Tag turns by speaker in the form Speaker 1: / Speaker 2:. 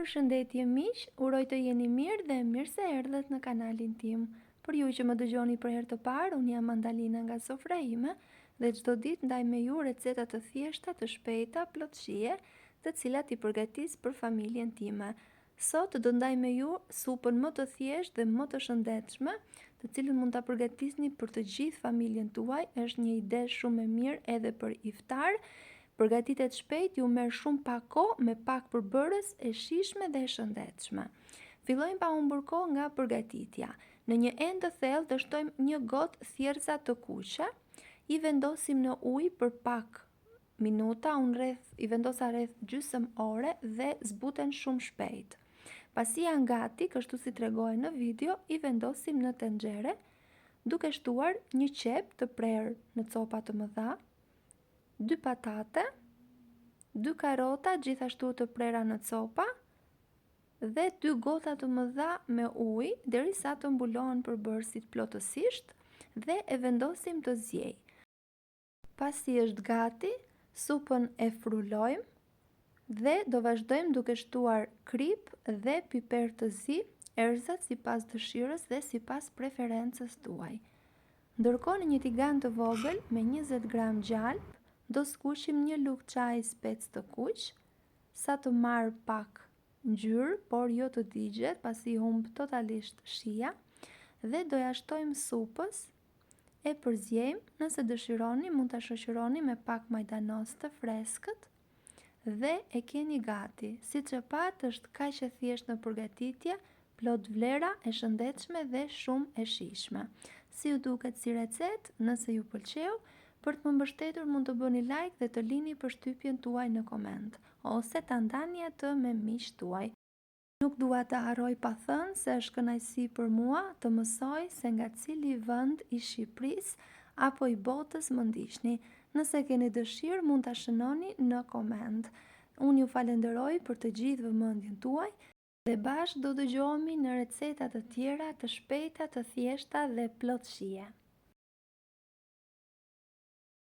Speaker 1: Përshëndetje miq, uroj të jeni mirë dhe mirë se erdhët në kanalin tim. Për ju që më dëgjoni për herë të parë, unë jam Mandalina nga sofra ime dhe çdo ditë ndaj me ju receta të thjeshta, të shpejta, plotësie, të cilat i përgatis për familjen time. Sot do ndaj me ju supën më të thjeshtë dhe më të shëndetshme, të cilën mund ta përgatisni për të gjithë familjen tuaj. Është një ide shumë e mirë edhe për iftar. Përgatitet shpejt, ju merr shumë pak kohë me pak përbërës e shijshme dhe e shëndetshme. Fillojmë pa humbur kohë nga përgatitja. Në një enë të thellë të shtojmë një gotë thjerrëza të kuqe, i vendosim në ujë për pak minuta, i vendosa rreth gjysmë ore dhe zbuten shumë shpejt. Pasi janë gati, kështu si tregohet në video, i vendosim në tenxhere, duke shtuar një qep të prerë në copa të mëdha, 2 patate, 2 karota gjithashtu të prera në copa dhe 2 gota të mëdha me ujë derisa të mbulohen përbërësit plotësisht dhe e vendosim të zjej. Pasi është gati, supën e frulojmë dhe do vazhdojmë duke shtuar krip dhe piper të zi, erëzat sipas dëshirës dhe sipas preferencës tuaj. Ndërkohë në një tigan të vogël me 20 gram gjalp, do skuqim një lugë çaji spec të kuq, sa të marrë pak ngjyrë, por jo të digjet, pasi humb totalisht shija, dhe do ja shtojmë supës, e përzjejmë. Nëse dëshironi, mund ta shoqëroni me pak majdanos të freskët dhe e keni gati. Siç e pat, është kaq e thjeshtë në përgatitje, plot vlera, e shëndetshme dhe shumë e shijshme. Si ju duket si recetë? Nëse ju pëlqeu, për të më mbështetur mund të bëni like dhe të lini përshtypjen tuaj në koment, ose ta ndani atë me miqtë tuaj. Nuk dua të harroj pa thënë se është kënaqësi për mua të mësoj se nga cili vend i Shqipërisë apo i botës më ndiqni. Nëse keni dëshirë, mund ta shënoni në koment. Unë ju falenderoj për të gjithë vëmendjen tuaj dhe bashkë do dëgjohemi në receta të tjera të shpejta, të thjeshta dhe plotësie.